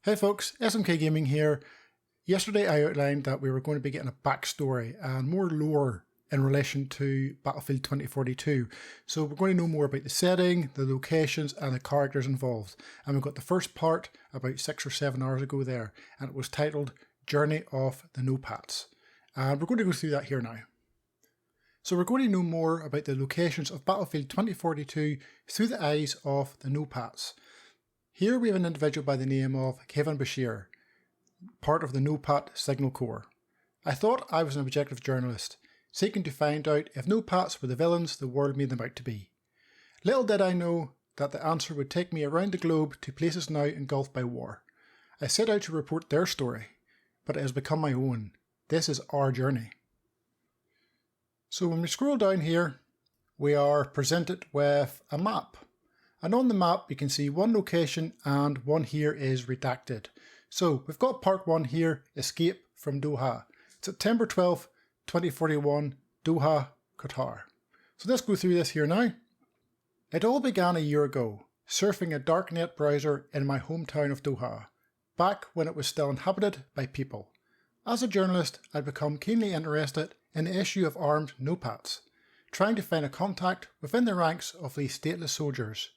Hey folks, SMK Gaming here. Yesterday I outlined that we were going to be getting a backstory and more lore in relation to Battlefield 2042. So we're going to know more about the setting, the locations and the characters involved. And we got the first part about 6 or 7 hours ago there, and it was titled Journey of the No-Pats. And we're going to go through that here now. So we're going to know more about the locations of Battlefield 2042 through the eyes of the No-Pats. Here we have an individual by the name of Kevin Bashir, part of the No-Pat Signal Corps. I thought I was an objective journalist, seeking to find out if No-Pats were the villains the world made them out to be. Little did I know that the answer would take me around the globe to places now engulfed by war. I set out to report their story, but it has become my own. This is our journey. So when we scroll down here, we are presented with a map. And on the map you can see one location and one here is redacted. So we've got part 1 here, Escape from Doha. September 12th, 2041, Doha, Qatar. So let's go through this here now. It all began a year ago, surfing a darknet browser in my hometown of Doha, back when it was still inhabited by people. As a journalist, I'd become keenly interested in the issue of armed No-Pats, trying to find a contact within the ranks of these stateless soldiers.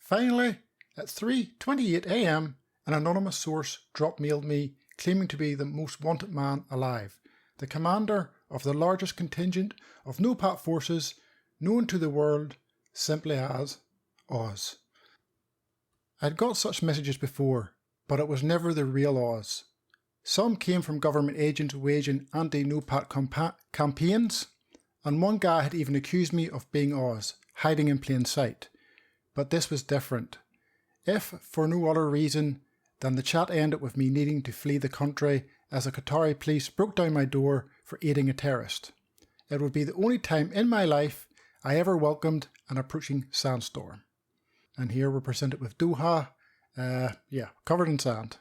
Finally, at 3:28 AM, an anonymous source drop-mailed me claiming to be the most wanted man alive, the commander of the largest contingent of No-Pat forces known to the world simply as Oz. I'd got such messages before, but it was never the real Oz. Some came from government agents waging anti-No-Pat campaigns, and one guy had even accused me of being Oz, hiding in plain sight. But this was different. If for no other reason than the chat ended with me needing to flee the country as the Qatari police broke down my door for aiding a terrorist. It would be the only time in my life I ever welcomed an approaching sandstorm. And here we're presented with Doha, covered in sand.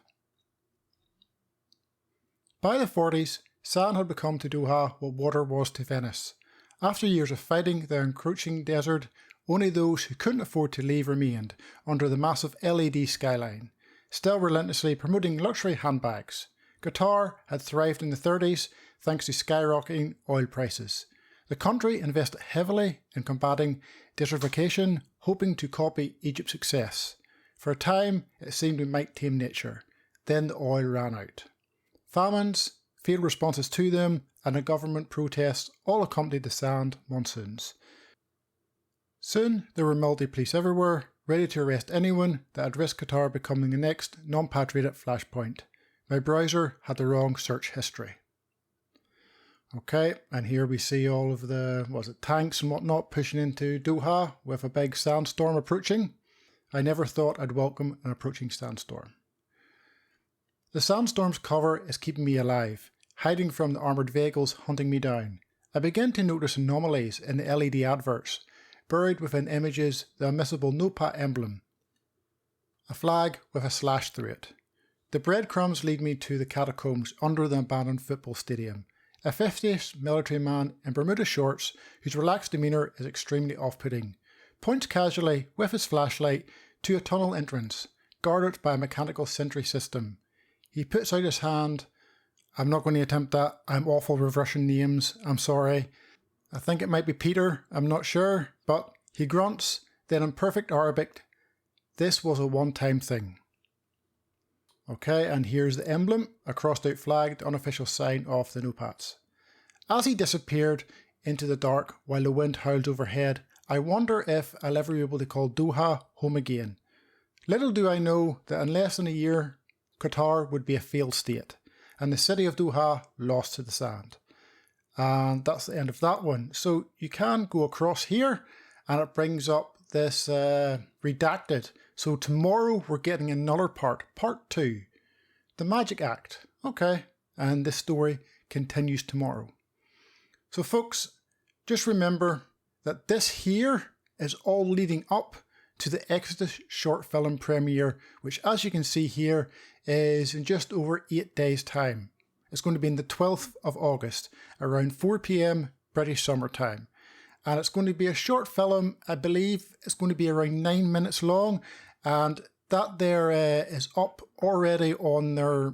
By the 40s, sand had become to Doha what water was to Venice. After years of fighting the encroaching desert, only those who couldn't afford to leave remained under the massive LED skyline, still relentlessly promoting luxury handbags. Qatar had thrived in the 30s thanks to skyrocketing oil prices. The country invested heavily in combating desertification, hoping to copy Egypt's success. For a time, it seemed we might tame nature. Then the oil ran out. Famines, failed responses to them, and the government protests all accompanied the sand monsoons. Soon there were military police everywhere, ready to arrest anyone that had risked Qatar becoming the next non-patriotic flashpoint. My browser had the wrong search history. Okay, and here we see all of the, tanks and whatnot pushing into Doha with a big sandstorm approaching. I never thought I'd welcome an approaching sandstorm. The sandstorm's cover is keeping me alive, hiding from the armoured vehicles hunting me down. I begin to notice anomalies in the LED adverts, buried within images the unmissable No-Pat emblem, a flag with a slash through it. The breadcrumbs lead me to the catacombs under the abandoned football stadium. A 50s military man in Bermuda shorts whose relaxed demeanour is extremely off-putting, points casually with his flashlight to a tunnel entrance, guarded by a mechanical sentry system. He puts out his hand. I'm not going to attempt that. I'm awful with Russian names. I'm sorry. I think it might be Peter, I'm not sure, but he grunts, then in perfect Arabic, this was a one-time thing. Okay, and here's the emblem, a crossed out flag, the unofficial sign of the No-Pats. As he disappeared into the dark while the wind howls overhead, I wonder if I'll ever be able to call Doha home again. Little do I know that in less than a year, Qatar would be a failed state, and the city of Doha lost to the sand. And that's the end of that one. So you can go across here and it brings up this redacted. So tomorrow we're getting another part 2, the Magic Act. Okay, and this story continues tomorrow. So folks, just remember that this here is all leading up to the Exodus short film premiere, which as you can see here is in just over 8 days time. It's going to be on the 12th of August, around 4 PM British summer time. And it's going to be a short film. I believe it's going to be around 9 minutes long. And That there is up already on their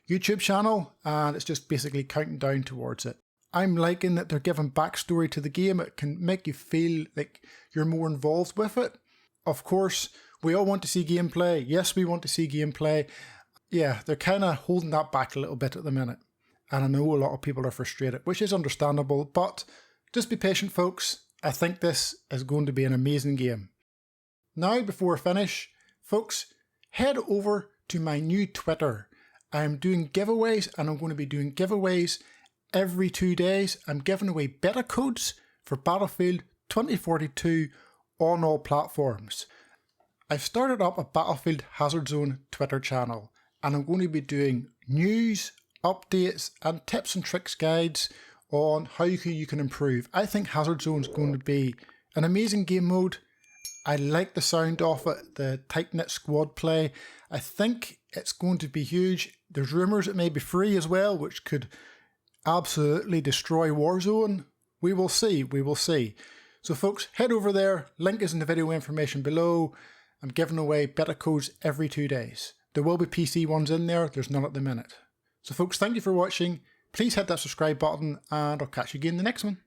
YouTube channel, and it's just basically counting down towards it. I'm liking that they're giving backstory to the game. It can make you feel like you're more involved with it. Of course, we all want to see gameplay. Yes, we want to see gameplay. Yeah, they're kind of holding that back a little bit at the minute. And I know a lot of people are frustrated, which is understandable, but just be patient, folks. I think this is going to be an amazing game. Now, before I finish, folks, head over to my new Twitter. I'm doing giveaways, and I'm going to be doing giveaways every 2 days. I'm giving away beta codes for Battlefield 2042 on all platforms. I've started up a Battlefield Hazard Zone Twitter channel, and I'm going to be doing news, updates, and tips and tricks guides on how you can improve. I think Hazard Zone is going to be an amazing game mode. I like the sound of it, the tight-knit squad play. I think it's going to be huge. There's rumours it may be free as well, which could absolutely destroy Warzone. We will see, we will see. So folks, head over there. Link is in the video information below. I'm giving away beta codes every 2 days. There will be PC ones in there, there's none at the minute. So folks, thank you for watching. Please hit that subscribe button, and I'll catch you again in the next one.